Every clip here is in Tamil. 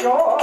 Hello.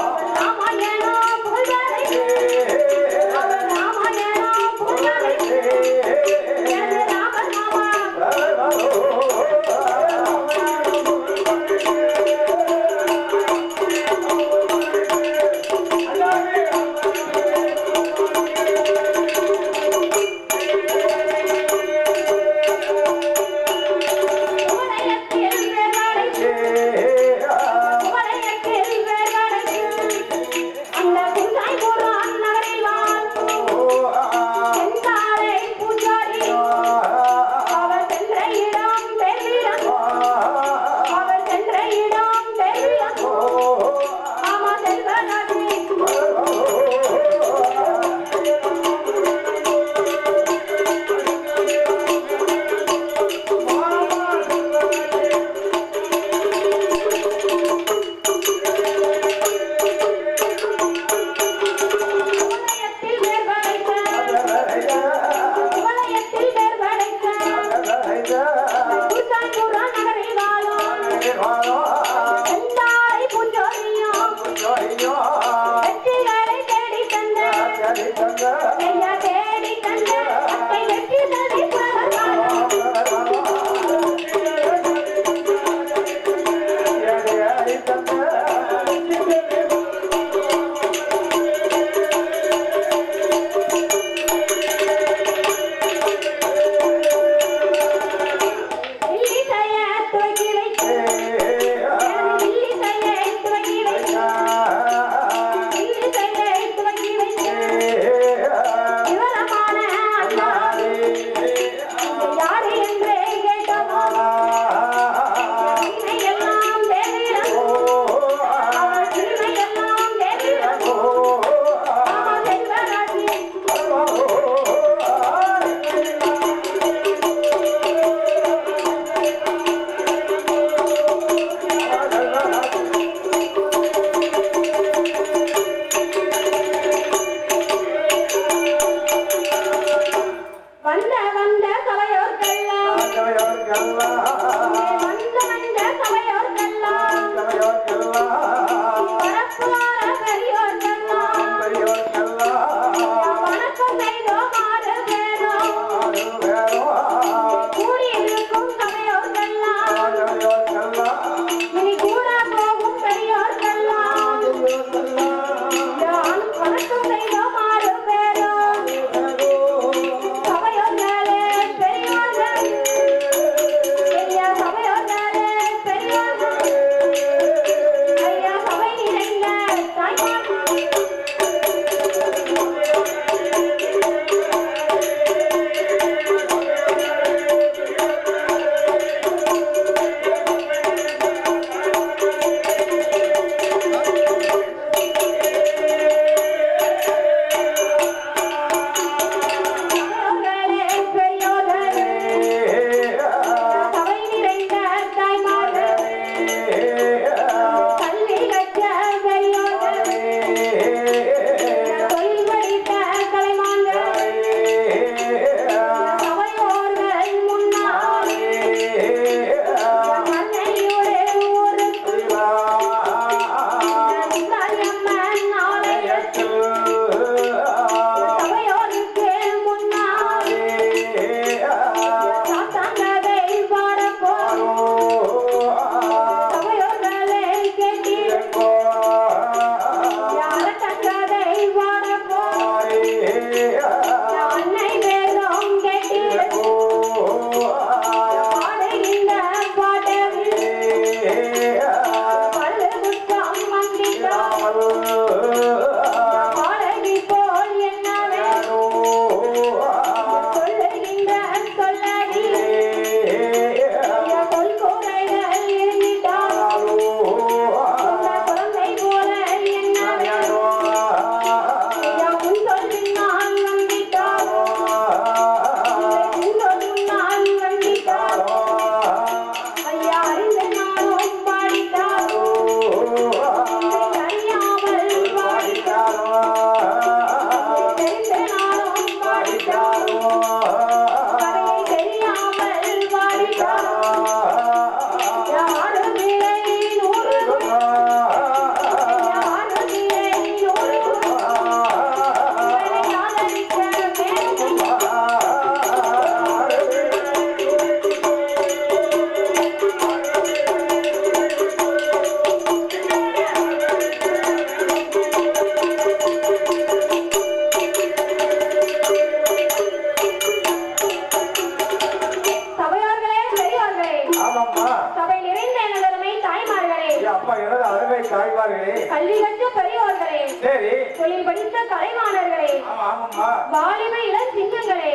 அருமை தாய்மார்களே, கல்வி கற்ற பெரியோர்களே, சரி தொழில் படித்த கலைவாணர்களே, ஆமாம்மா, வாலிப இளம் சிங்கங்களே,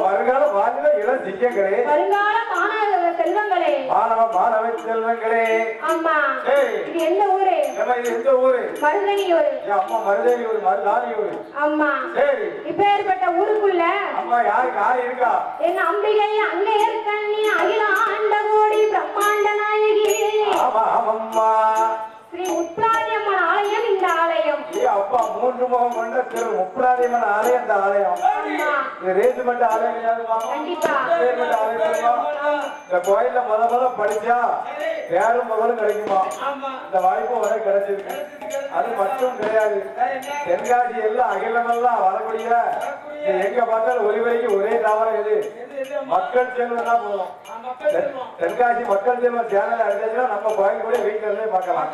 வருங்கால வாலிப இளம் சிங்கங்களே, வருங்கால மாணவ செல்வங்களே, மாணவ செல்வங்களே. அம்மா சரி இது எந்த ஊரு? இது எந்த ஊரு? மருதனியூர். அம்மா மருதேவி ஊர், மருதாணி ஊர். அம்மா சரி இப்பேற்பட்ட ஊருக்குள்ள அம்மா யாரு இருக்கா? என் அம்பிகை அங்கையர் கண்ணி அகில ஆண்ட கோடி பிரம்மாண்ட நாயகி ஆமா ஆமம்மா, ஸ்ரீ முத்துராணியம்மன் ஆலயம். இந்த ஆலயம் அப்பா 3 முகம் கொண்ட திரு முப்புராணியம்மன் ஆலயம். இந்த ஆலயம் ரேஜ்மெண்ட் ஆலயம் கிடையாதுமா? கண்டிப்பா. ரேஜ்மெண்ட் ஆலயம். இந்த கோயில்ல முத படிச்சா பேரும் மகளும் கிடைக்குமா? இந்த வாய்ப்பு வர கிடைச்சிருக்கு. அது மட்டும் கிடையாது, தென்காசி எல்லாம் அகிலமெல்லாம் வரக்கூடிய எங்க பார்த்தாலும் ஒளிவரைக்கு ஒரே தாவரம் எது? மக்கள் செல்வம் தான் போதும். தென்காசி மக்கள் செல்வம் சேனல் அடிச்சா நம்ம கோயில் கூட வீட்டுல இருந்தே பார்க்கலாம்.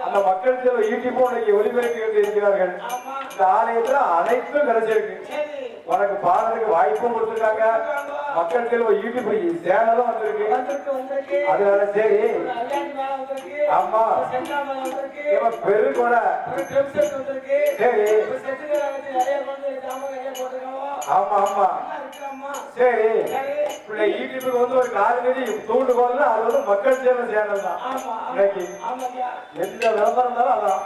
அந்த மக்கள் செல்வம் யூடியூப் இன்னைக்கு ஒளிபரப்பி இருக்கிறார்கள். இந்த ஆலயத்துல அனைத்தும் கிடைச்சிருக்கு. உனக்கு பாடலுக்கு வாய்ப்பும் கொடுத்துருக்காங்க. மக்கள் செல்வம் யூடியூப் சேனலும் வந்திருக்கு. அதனால சரி ஆமா பெரு கூட சரி ஆமா ஆமா சரி யூடியூபுக்கு வந்து ஒரு 4 தேதி தூண்டுகோல். அது வந்து மக்கள் சேவை சேனல் தான். இன்னைக்கு எந்த விளம்பரம் இருந்தாலும் அதான்.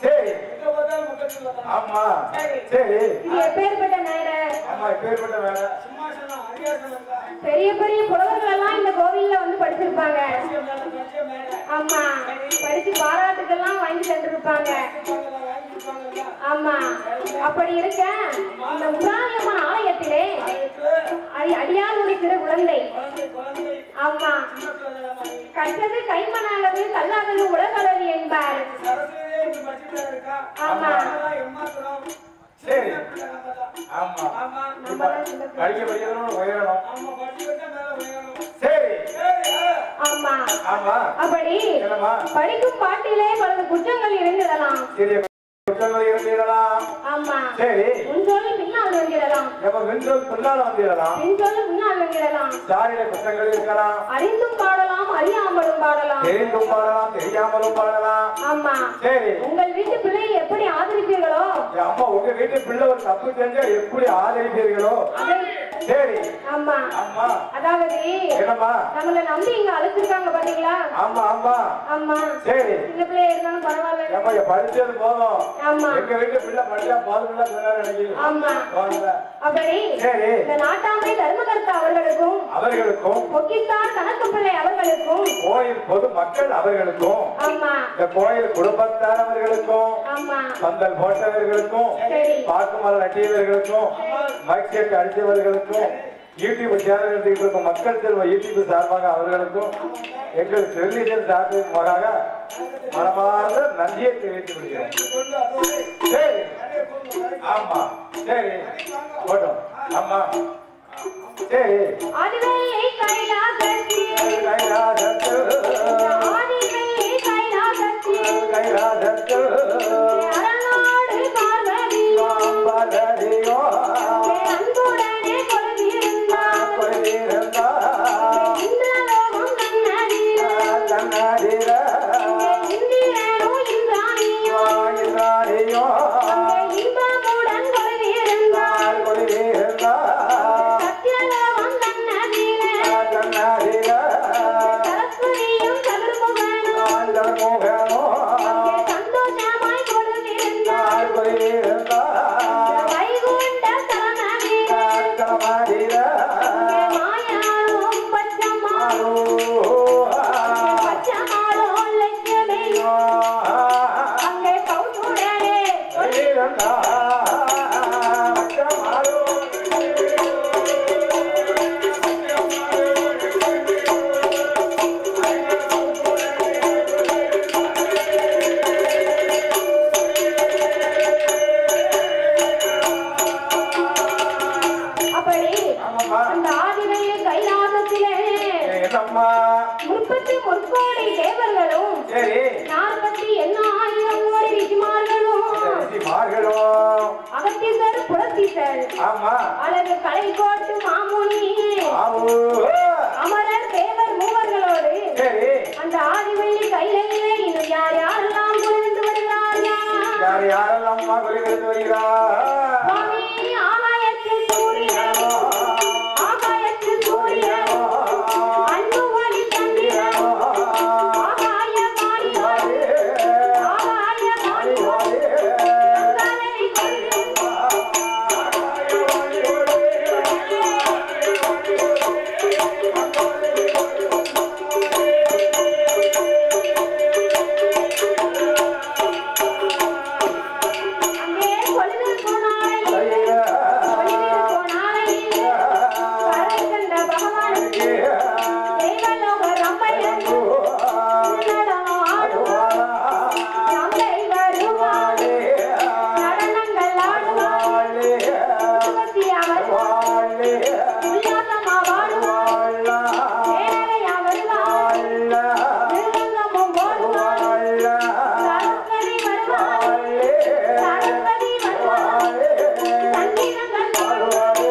சரி ஆமா சரி எப்பேற்பட்ட மேடை? ஆமா எப்பேற்பட்ட மேடை? பெரிய பெரிய புலவர்கள் எல்லாம் இந்த கோவில்ல வந்து படிச்சிருப்பாங்க. ஆமா படிச்சு பாராட்டுக்கெல்லாம் வாங்கி சென்றிருப்பாங்க. ஆமா அப்படி இருக்க இந்த முத்துராணியம்மன் ஆலயத்திலே அடியாருடைய சிறு குழந்தை ஆமா கற்றது கைமணாகவே கல்லாதது உலகளவி என்பார். ஆமா சரி ஆமா படிக்க உயரணும். சரி ஆமா ஆமா அப்படி படிக்கும் பாட்டிலே பல குற்றங்கள் இருந்திடலாம். ஆமா சரி முன்சொல்லி பின்னால் வந்துடலாம். பின்னால் வந்துடலாம். பின்சொல்லி முன்னால் வந்துடலாம். சாரியில குற்றங்கள் இருக்கலாம். அறிந்தும் பாடலாம் அறியாமலும் பாடலாம். தெரிந்தும் பாடலாம் தெரியாமலும் பாடலாம். ஆமா சரி உங்கள் வீட்டு பிள்ளையை எப்படி ஆதரிப்பீர்களோ அம்மா உங்க வீட்டு பிள்ளை ஒரு தப்பு செஞ்சா எப்படி ஆதரிப்பீர்களோ சரி ஆமா ஆமா அதாவது என்னம்மா நம்மள நம்பி இங்க அழைச்சிருக்காங்க பாத்தீங்களா? ஆமா ஆமா ஆமா சரி சின்ன பிள்ளையா இருந்தாலும் பரவாயில்ல. ஏப்பா படிச்சது போதும். ஆமா எங்க வீட்டு பிள்ளை படிச்சா போதும்ல நினைக்கிறேன். ஆமா அப்படி சரி இந்த நாட்டாமை தர்மகர்த்தா அவர்களுக்கும் பொக்கித்தார் கணக்கு பிள்ளை அவர்களுக்கும் கோயில் பொது மக்கள் அவர்களுக்கும் ஆமா இந்த கோயில் குடும்பத்தார் அவர்களுக்கும் ஆமா பந்தல் போட்டவர்களுக்கும் பாக்குமரம் நட்டியவர்களுக்கும் மைக் செட் அடித்தவர்களுக்கும் யூடியூப் சேனல் எடுத்துக்கிட்டு இருக்கும் மக்கள் செல்வ யூடியூப் சார்பாக அவர்களுக்கும் எங்கள் டெலிவிஷன் சார்பாக மனமார்ந்த நன்றியை தெரிவித்து விடுகிறேன். சரி ஆமா சரி போட்டோம் ஆமா சரி ஆதிவேலை கைலாசத்தில் அரணாடு பார்வதியோ அன்புடனே கொள்கியிருந்தார் இந்திரலோகம் கண்ணாடியோ இந்திரனோ இந்திராணியோ இன்பமுடன் கொள்கியிருந்தார் சத்தியலோகம் கண்ணாடியோ சரஸ்வதியும் சதுர்முகனோ சந்தோஷமாய் கொடுத்திருந்தார் வைகுண்ட சரணமீர மாயாவும் பச்சமாளோ லட்சுமியோ அங்கே கௌசுடனே அந்த ஆதிவேலை கைலாசத்திலே 30 முற்கோடி தேவர்களும் 48,000 கோடி ரிஷிமார்களும் அகத்தீசர் புரத்தீசர் அழகு கலைக்கோட்டு மாமுனி அமரர் தேவர் மூவர்களோடு அந்த ஆதிவேலை கையிலே இன்னும் கொலிகரித்து வருகிறார் சுவாமி ஆகாயத்தில் சூரியன் ஆகாயத்தில் சூரியன் அன்பு ஒளி சந்திரன் ஆகாய மாறிவாரு ஆகாய மாறிவாரு அங்காலை கொண்டு அங்கே கொலுவில் போனாலையில் கரை கண்ட பகவானுக்கு தேவலோக ரம்பையன் நடனம் ஆடுவார் ரம்பை வருவார் நடனங்கள் ஆடுவார் சுகத்தியா வருவார் உல்லாசமா வாழுவார் தேரையா வருவார் திருவங்கமும் போடுவார் சரஸ்வதி வருவார் சரஸ்வதி வருவார் சங்கீதங்கள் பாடுவார்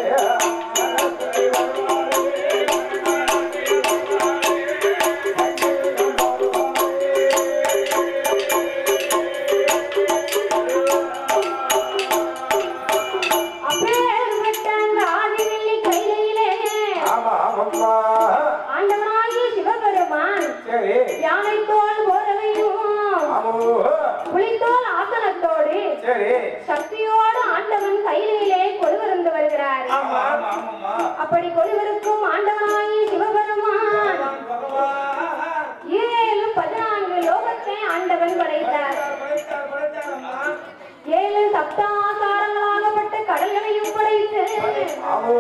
அப்பேற்பட்ட அந்த ஆதிவெள்ளி கையிலே ஆமா ஆமாம்மா ஆண்டவனாகிய சிவபெருமான் சரி யானை தோல் போரவையும் ஆமோ புலித்தோல் ஆசனத்தோடு சரி சக்தியோடு ஆண்டவன் கையிலே கொலுவிருந்து வருகிறார் ஆமா ஆமா ஆமாம்மா அப்படி கொலுவிருக்கும் ஆண்டவனாகிய சிவபெருமான் 14 லோகத்தை ஆண்டவன் படைத்தார் 7 சப்தாசாரங்களாகப்பட்ட கடல்களையும் படைத்து ஆமோ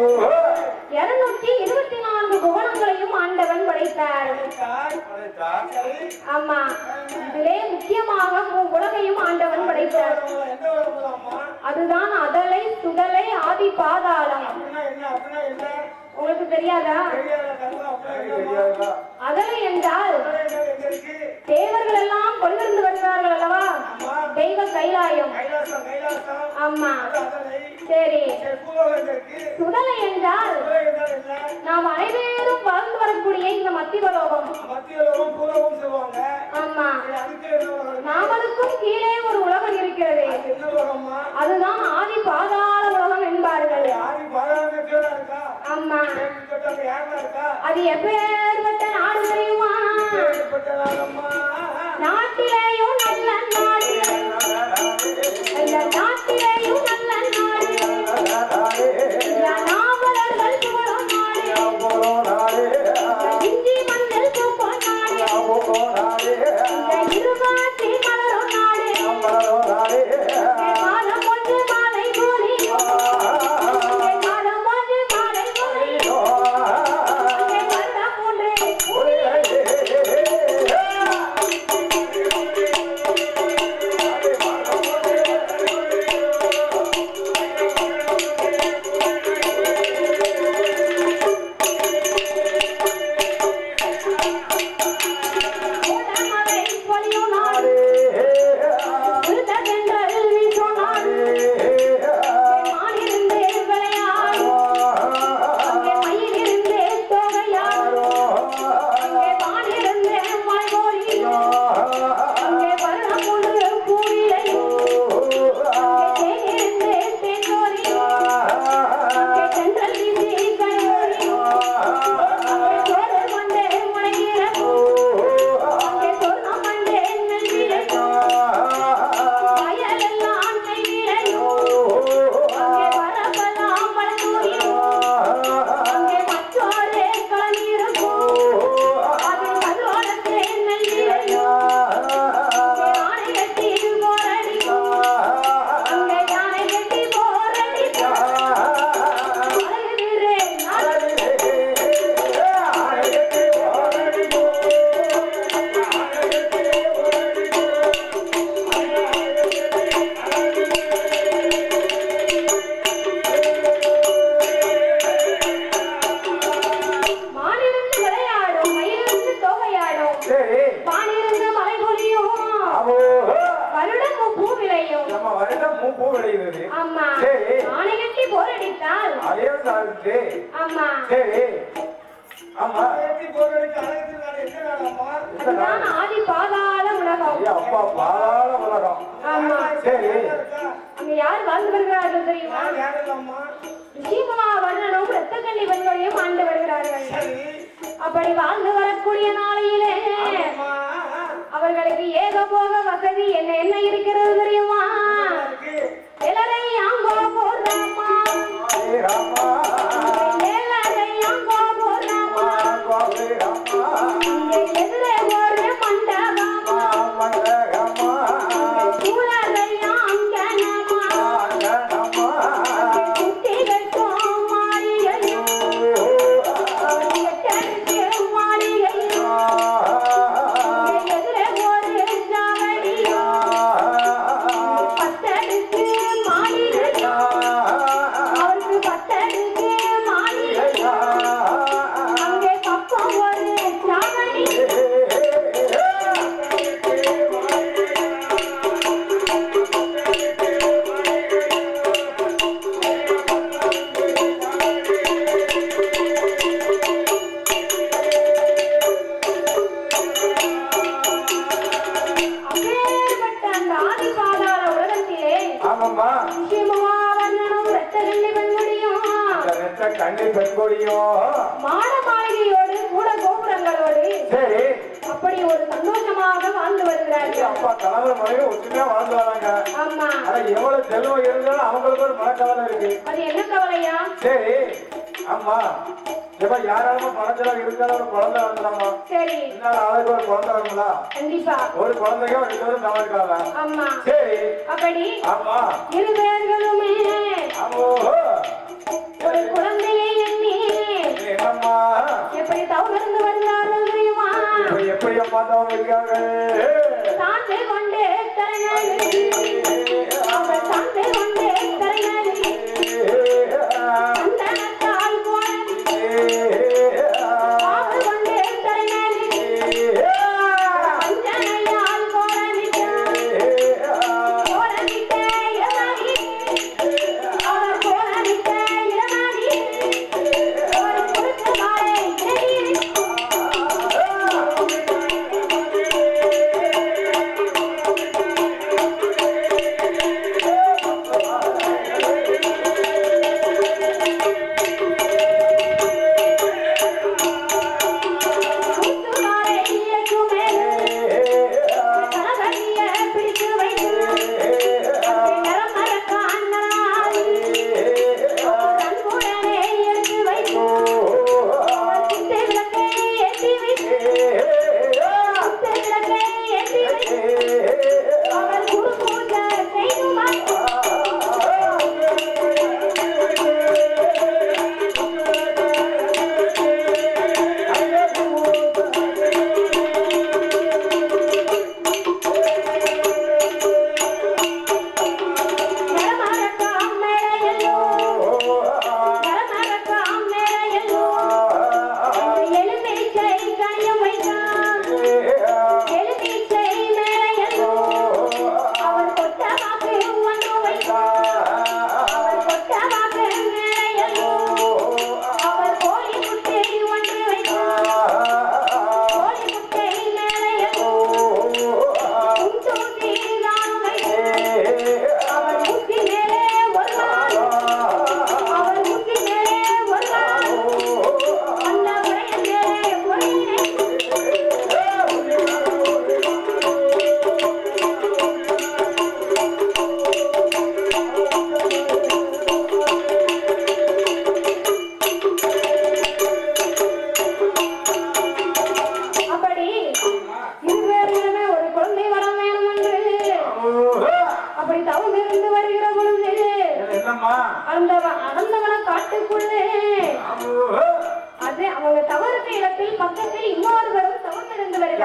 224 புவனங்களையும் ஆண்டவன் படைத்தார் ஆமா இதிலே முக்கியமாக உலகையும் ஆண்டவன் படைத்தார் அதுதான் அதலை சுடலை ஆதி பாதாளம் உங்களுக்கு தெரியாதா தெரியாதா அதலை என்றால் தேவர்கள் எல்லாம் கொள்கிருந்து வருகிறார்கள் அல்லவா தெய்வ கைலாயம் ஆமா சரி சுடலை என்றால் நாம் அனைவரும் வளர்ந்து வரக்கூடிய இந்த மத்தியலோகம் ஆமா நாமளுக்கும் கீழே ஒரு உலகம் இருக்கிறது அதுதான் ஆதி பாதாள உலகம் என்பார்கள் ஆமா அது எப்பேற்பட்ட நாடு தெரியுமா நாட்டிலேயும் நல்ல நாடு இந்த நாட்டிலேயும் நல்ல நாடு நாவலர்கள் புகழும் நாடு இஞ்சி மஞ்சள் பூக்கும் நாடு இருகாட்சி மலரும் நாடு மாதம் ஒன்று மாலை போலி மாதம் ஒன்று மாலை போலி வருடம் ஒன்று மழை பொழியும் நாடு விருதென்றல் வீசும் நாடு மானிருந்தே விளையாடும் அங்கே மயிலிருந்தே தோகையாடும் அங்கே வானிருந்தே மழை பொழியும் அங்கே வருடம் ஒன்று பூவிளையும் அங்கே தேனிருந்தே தேங்கோரியும் அங்கே தென்றல் வீசி கரையோரியும் அங்கே சோறு கொண்டே முளையிறக்கும் அங்கே சொர்ணம் கொண்டே நெல் விளையும் வயலெல்லாம் நெல் விளையும் அங்கே வரப்பெல்லாம் மழை தூரியும் அங்கே மற்றொரு களமிருக்கும் அது மதுரோடத்தே நெல் விளையும் அங்கே யானை கட்டி போரடிக்கும் அங்கே யானை கட்டி போரடிக்கும் அழகுதிரே நாடு மானிருந்து விளையாடும் மயிலிருந்து தோகையாடும் சரி வானிருந்து மழை பொழியும் ஆமோ வருடம் பூ விளையும் நம்ம வருடம் பூ விளையுது ஆமா சரி. ஆணை கட்டி போரடித்தால் அதே சாப்பிட்டு ஆமா சரி ஆமா அதுதான் ஆதி பாதாள உலகம் ஐயா, அப்பா பாதாள உலகம் ஆமா சரி அங்கே வாழ்ந்து வருகிறார்கள் தெரியுமா? நிச்சயமா வர்ணனும் ரத்தக்கண்ணி பெண்களையும் ஆண்டு வருகிறார்கள். அப்படி வாழ்ந்து வரக்கூடிய நாளையிலே அவர்களுக்கு ஏக போக வசதி என்ன என்ன இருக்கிறது தெரியுமா? எல்லாரை அங்கோ போறாமா, எல்லாரை அங்கோ போறாமா, எதிரே ஒரு மண்டபமா, சூழலையா அங்கனமா, குட்டி வைக்கும் மாளிகையும் எட்டடிக்கு மாளிகையும் எதிரே ஒரு ஜாவடியும் பத்தடிக்கு மாளிகையும் அவருக்கு பத்தடிக்கு மாளிகையும் அங்கே பக்கம் ஒரு ஜாவடி அப்பேற்பட்ட அந்த ஆதி பாதாள உலகத்திலே ஆமாம்மா நிச்சயமா வர்ணனும் ரத்தக்கண்ணி பெண்களையும் இந்த ரெட்ட கண்ணி பெண்கொடியும் மாட மாளிகையோடு கூட கோபுரங்களோடு சரி அப்படி ஒரு சந்தோஷமாக வாழ்ந்து வருகிறார்கள். அப்பா கணவர் மனைவி ஒற்றுமையா வாழ்ந்து வராங்க. ஆமா, ஆனா எவ்வளவு செல்வம் இருந்தாலும் அவங்களுக்கு ஒரு மனக்கவலை இருக்கு. அது என்ன கவலையா? சரி ஆமா இப்ப யாராலும் பணச்செலவு இருந்தாலும் ஒரு குழந்தை வந்துடாமா? சரி, இன்னொரு ஆளுக்கு ஒரு குழந்தை வருங்களா? கண்டிப்பா ஒரு குழந்தைங்க ரெண்டு பேரும் தவறுக்காங்க. ஆமா, சரி அப்படி ஆமா இரு பேர்களுமே ஆமோ ஒரு குழந்தையை எண்ணி என்னம்மா எப்படி தவறு வருகிறார்கள் தெரியுமா? இப்ப எப்படி அம்மா தவறு இருக்காங்க? சாந்து கொண்டே தரநாளி அவர் சாந்து கொண்டே தரநாளி சந்தனத்தால் கோலமிட்டு பாவு கொண்டே தரநாளி அஞ்சனையால் கோலமிட்டு கோலமிட்டே இடமாடி அவர் கோலமிட்டே இடமாடி ஒரு குறுக்கு மாலை தேடி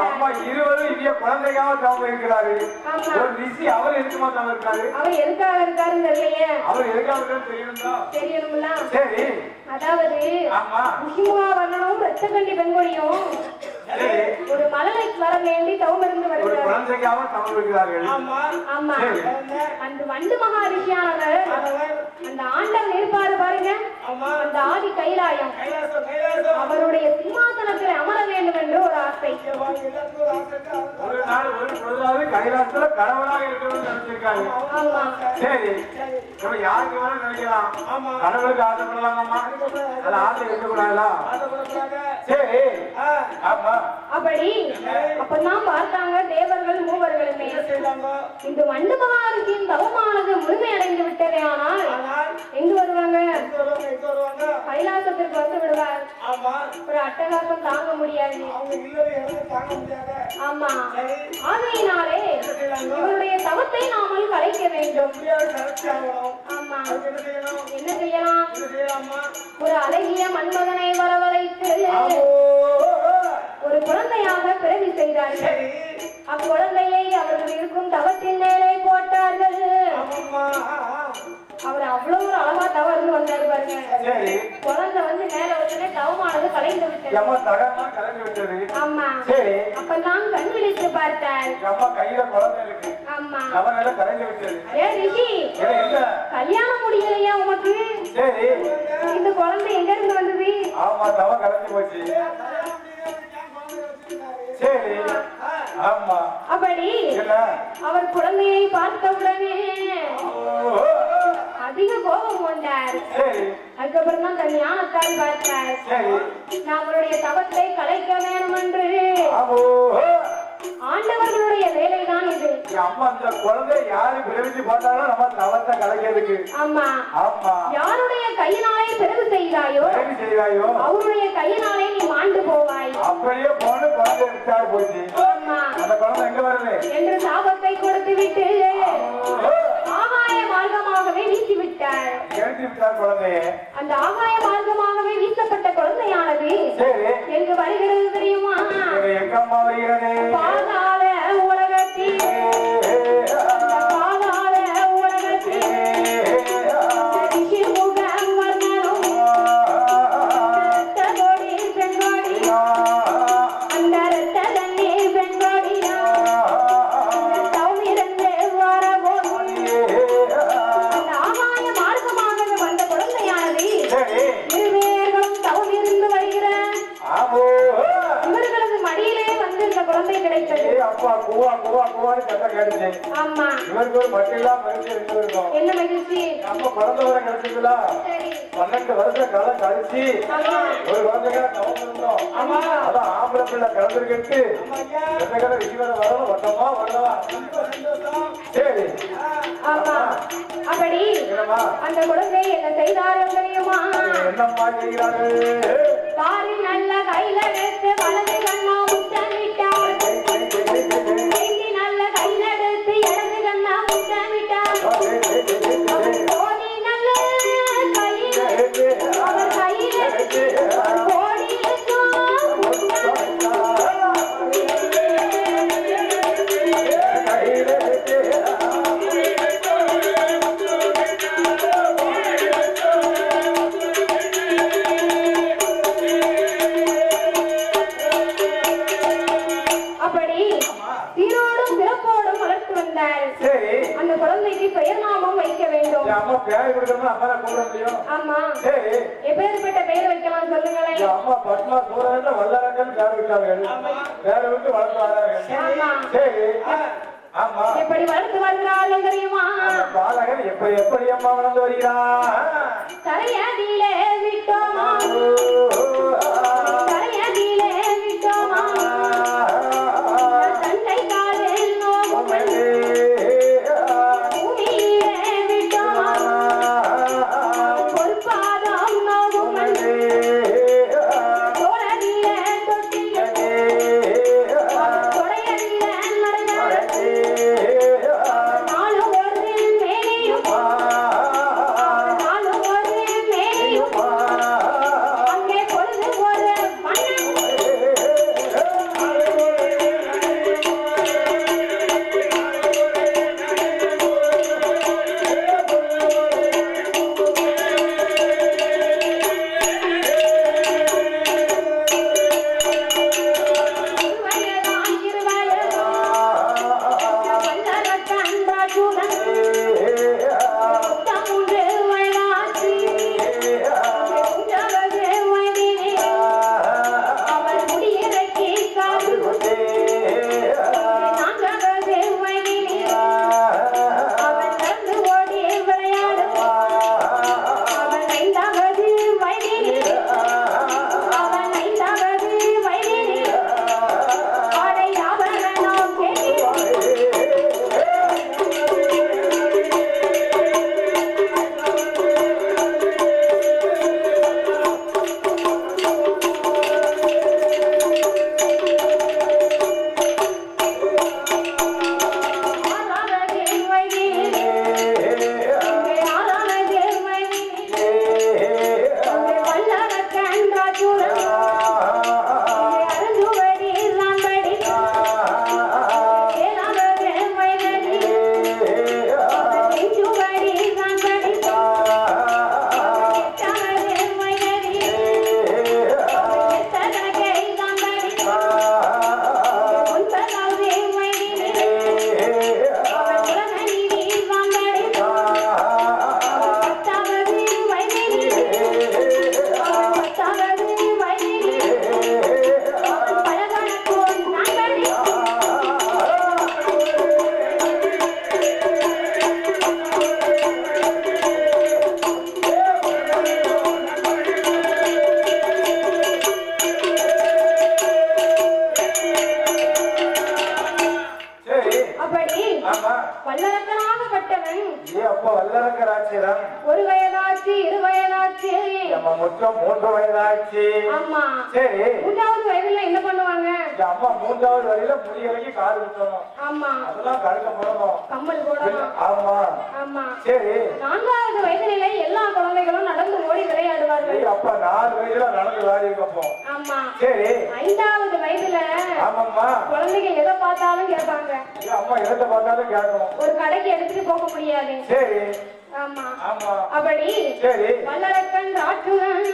அம்மா இருவரும் இந்திய குழந்தையாக தவம் இருக்கிறாரு. ஒரு ரிஷி அவர் எதுக்குமா தவம் இருக்காரு? அவர் எதுக்காக இருக்காருன்னு தெரியலையே. அவர் எதுக்காக இருக்காரு தெரியணும்னா? தெரியணும்ல. சரி. அதாவது முக்கியமா வரணும் ரத்தக்கண்டி பெண்கொடியும் ஒரு மலரை வர வேண்டி தவம் இருந்து வருகிறார். மனம் செய்யாம தமிழ் வைக்கிறார்கள். ஆமா அந்த வண்டு மகாரிஷியானவர் அந்த ஆண்டவன் இருப்பாரு பாருங்க, அந்த ஆதி கைலாயம் அவருடைய சிம்மாசனத்தில் அமர வேண்டும் என்று ஒரு ஆசை. ஒரு நாள் ஒரு பொழுதாவது கைலாசத்துல கடவுளாக இருக்கணும்னு நினைச்சிருக்காங்க. சரி, நம்ம யாருக்கு வேணும் நினைக்கலாம், கடவுளுக்கு ஆசைப்படலாமா? அது ஆசை இருக்கக்கூடாதா? சரி, ஆமா. அப்படி அப்பதான் பார்த்தாங்க தேவர்கள் மூவர்களுமே இந்த வண்டு மகாரிஷியின் தவமானது முழுமையடைந்து விட்டதே. ஆனால் எங்கு வருவாங்க? கைலாசத்திற்கு வந்து விடுவார். ஒரு அட்டகாசம் தாங்க முடியாது. ஆமா, ஆகையினாலே இவருடைய தவத்தை நாமல் கலைக்க வேண்டும். ஆமா, என்ன செய்யலாம்? ஒரு அழகிய மன்மகனை வரவழைத்து ஒரு குழந்தையாக பிறவி செய்தார்கள். அக்குழந்தையை அவர்கள் இருக்கும் தவத்தின் மேலே போட்டார்கள். அவர் அவ்வளவு ஒரு அழகா தவறு வந்தாரு பாருங்க. குழந்தை வந்து மேல வச்சுனே தவமானது கலைந்து விட்டது. ஆமா, அப்பதான் கண் விழித்து பார்த்தார். ஆமா, ஏன் ரிஷி கல்யாணம் முடியலையா உமக்கு? இந்த குழந்தை எங்க இருந்து வந்தது? ஆமா, தவ கலைஞ்சு போச்சு. சரி, ஆமா. அப்படி அவர் குழந்தையை பார்த்தவுடனே அதிக கோபம் கொண்டார். அதுக்கப்புறம் தான் தன் ஞானத்தால் பார்த்தார். நம்மளுடைய தவத்தை கலைக்க வேண்டும் என்று ஆண்டவர்களுடைய வேலைதான் இது. அம்மா, அந்த குழந்தை யாரு பிறவிச்சு போட்டாலும் நம்ம தவத்தை கலைக்கிறதுக்கு. ஆமா, யாருடைய கையினாலே பிறகு செய்தாயோ அவருடைய கையினாலே நீ மாண்டு போவாய். அப்படியே போன குழந்தை விட்டார் போச்சு. அந்த குழந்தை எங்க வருது என்று சாபத்தை கொடுத்து விட்டு ஆகாய மார்க்கமாகவே வீசி விட்டார். குழந்தைய அந்த ஆகாய மார்க்கமாகவே வீசப்பட்ட குழந்தையானது எங்கு வருகிறது தெரியுமா? எங்கம்மா வருகிறது? பாதாள உலகத்தில். பாதாள உலகத்தில் ரிஷிமுகம் வர்ணனும் ரத்ததோடி பெண்கொடியா, அந்த ரத்த தண்ணீர் பெண்கொடியா தவமிருந்து வரபோது அந்த ஆகாய மார்க்கமாக வந்த குழந்தையானது இருவேர்களும் தவமிருந்து வருகிற இவர்களது மடியிலே வந்து இந்த குழந்தை கிடைத்தது. ஆமா, என்ன மகிழ்ச்சி! நம்ம குழந்தை வர கிடைச்சதுல 12 வருஷ காலம் கழிச்சு ஒரு குழந்தைங்க தவம் இருந்தோம். அதான் ஆம்பளை பிள்ளை கலந்துருக்கிட்டு வரணும் வட்டமா வரவா. சரி, ஆமா. அப்படி அந்த குழந்தை என்ன செய்தார்கள் தெரியுமா? என்னம்மா செய்கிறார்கள்? பாரி நல்ல கையில எடுத்து வலது கண்ணா முத்தமிட்டார். நல்ல கையில எடுத்து இடது கண்ணா முத்தமிட்டார். கோடி நல்ல கையில் அவர் கையில் எடுத்து கோடிக்கும் அந்த குழந்தைக்கு பெயர் நாமம் வைக்க வேண்டும். அம்மா பேர் கொடுக்கணும், அம்மா கூப்பிட முடியும். ஆமா, சரி, எப்பேற்பட்ட பெயர் வைக்கலாம் சொல்லுங்களேன். அம்மா பத்மா சூரன் வல்லரக்கன் பேர் விட்டார்கள். பேரை விட்டு வளர்த்து வரார்கள். சரி, ஆமா. எப்படி வளர்த்து வருகிறார்கள் தெரியுமா? பாலகன் எப்படி அம்மா வளர்ந்து வருகிறார்? தரையடியிலே விட்டோமா, தரையடியிலே விட்டோமா, தந்தை காலில் நோக்கும் பூமியிலே விட்டோமா, பொறுப்பாதம் நோக்கும் தோழனிலே தொட்டிலே தொடையடியிலே நடந்தார். நாலு ஒரு மேனியும் நாலு ஒரு மேனியும் அங்கே பொழுது அப்படி வல்லரக்கனாகப்பட்டவன் வல்லரக்கராட்சியன் ஒரு வயதாச்சு, இரு வயதாச்சு, மொத்தம் 3 வயதாச்சு. ஆமா. சரி, 3வது வயதுல என்ன பண்ணுவாங்க? அம்மா 3வது வயதுல முடியலைக்கு காது குத்தணும். ஆமா, அதெல்லாம் கழுக்க போடணும், கம்மல் போடணும். ஆமா ஆமா. சரி, 4வது வயதிலே எல்லா குழந்தைகளும் நடந்து ஓடி விளையாடுவார்கள். அப்ப 4 வயதுல நடந்து விளையாடி இருக்கப்போ. ஆமா. சரி, 5வது வயதுல ஆமாம்மா குழந்தைங்க எதை பார்த்தாலும் கேட்பாங்க. அம்மா எதை பார்த்தாலும் கேட்கணும். ஒரு கடைக்கு எடுத்துட்டு போக முடியாது. சரி, ஆமா ஆமா. அப்படி சரி, வல்லரக்கன் ராட்டுவன்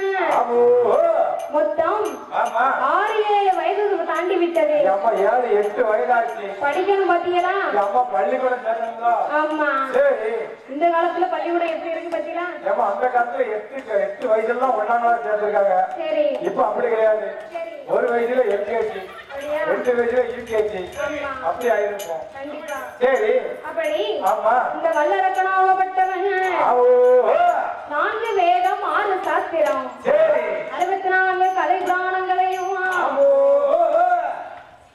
மொத்தம் 6-7 வயது தாண்டி விட்டது. அம்மா 7-8 வயதாச்சு. படிக்கணும் பாத்தீங்களா? அம்மா பள்ளிக்கூடம் சேர்ந்தா. ஆமா. சரி, இந்த காலத்துல பள்ளிக்கூடம் எப்படி இருக்கு பாத்தீங்களா? அம்மா அந்த காலத்துல 8 வயசுல 1ஆம் கிளாஸ் சேர்ந்திருக்காங்க. சரி, இப்ப அப்படி கிடையாது. ஒரு வயசுல எல்கேஜி, 2 வயசுல யூகேஜி, அப்படி ஆயிருக்கும். சரி, அப்படி ஆமா இந்த வல்லரக்கனாகப்பட்டவன் 4 வேதம் 6 சாஸ்திரம், 64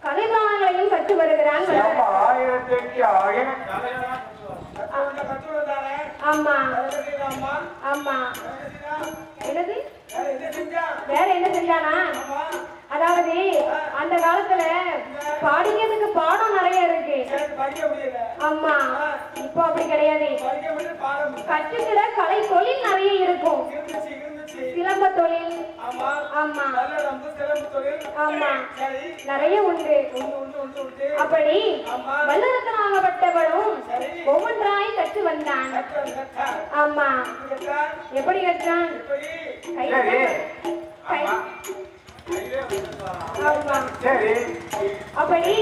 கலைபிராணங்களையும் கற்று வருகிறான். ஆமா ஆமா. என்னது வேற என்ன செஞ்சானா? அதாவது அந்த காலத்துல படிக்கிறதுக்கு பாடம் நிறைய இருக்கு. ஆமா, இப்போ அப்படி கிடையாது. கற்றுக்கிற கலை தொழில் நிறைய இருக்கும். சிலம்ப தொழில், ஆமா ஆமா, நிறைய உண்டு. அப்படி வல்லரக்கனாகப்பட்டவனும் ஒவ்வொன்றாய் கற்று வந்தான். ஆமா, எப்படி கற்றான்? அப்படி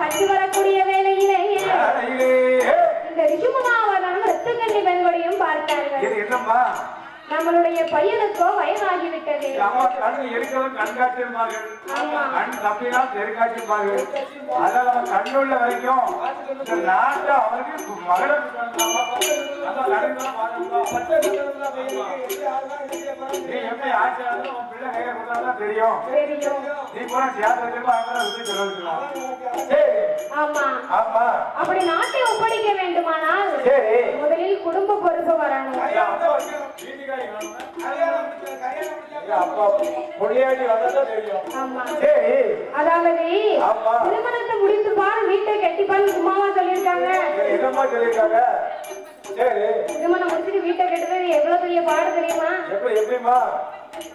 கற்று வரக்கூடிய வேளையிலே இந்த ரிஷுமுகாவதனும் ரத்தக்கண்ணி பெண்களையும் பார்த்தார்கள். நம்மளுடைய பையனுக்கோ வயதாகிவிட்டது. கண்ணுள்ள வரைக்கும் தெரியும். அப்படி நாட்டை ஒப்படைக்க வேண்டுமானால் முதலில் குடும்ப பொறுப்பு வரணும். அதாவது திருமணத்தை முடித்து பாரு, வீட்டை கட்டிப்பான்னு சும்மாவா சொல்லியிருக்காங்க? திருமணம் முடிச்சுட்டு வீட்டை கட்டுறது எவ்வளவு பெரிய பாடு தெரியுமா? எப்படிமா?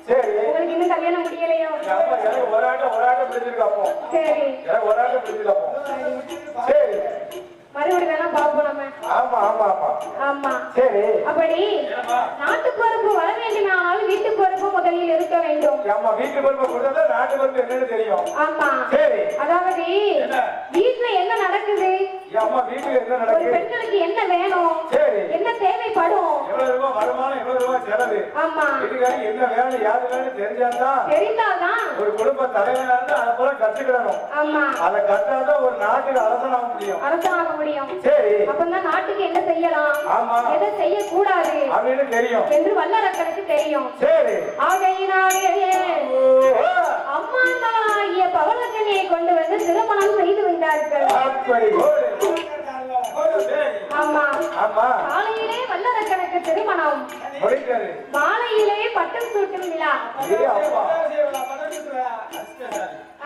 சரி, உங்களுக்கு இன்னும் கல்யாணம் முடியலையோ? ஒரு ஆட்டம் பிடிச்சிருக்கப்போ. சரி, ஒரு ஆட்டம் பிடிச்சிருக்கப்போ. சரி, மறுபடியும் வேணா பாப்போம் நம்ம. ஆமா ஆமா ஆமா ஆமா. சரி, அப்படி நாட்டு பொறுப்பு வர வேண்டுமானால் வீட்டு பொறுப்பு முதலில் இருக்க வேண்டும். ஆமா, வீட்டு பொறுப்பு கொடுத்தா நாட்டு பொறுப்பு என்னன்னு தெரியும். ஆமா. சரி, அதாவது வீட்டுல என்ன நடக்குது? அம்மா வீட்டுல என்ன நடக்குது? பெண்களுக்கு என்ன வேணும்? சரி, என்ன தேவைப்படும்? எவ்வளவு ரூபாய் வருமானம், எவ்வளவு ரூபாய் செலவு? ஆமா, வீட்டுக்காரங்க என்ன வேணும், யாரு வேணும் தெரிஞ்சாதான் ஒரு குடும்ப தலைவனா இருந்தா அதை போல கத்துக்கிடணும். ஆமா, அதை கட்டாதான் ஒரு நாட்டுக்கு அரசனாக முடியும். அரசனாக முடியும். சரி, அப்பதான் நாட்டுக்கு என்ன செய்யலாம், எதை செய்யக்கூடாது அப்படின்னு தெரியும் என்று வல்லரக்கனுக்கு தெரியும். சரி, ஆகையினாலே அம்மாங்களாகிய பவளக்கண்ணியை கொண்டு வந்து திருமணம் செய்து வந்தார்கள். ஆமா ஆமா. காலையிலே வல்லரக்கனுக்கு திருமணம், மாலையிலே பட்டம் சூட்டும் விழா.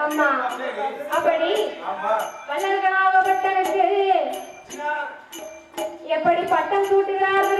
ஆமா, அப்படி வல்லரக்கனாகப்பட்டனுக்கு எப்படி பட்டம் சூட்டுகிறார்கள்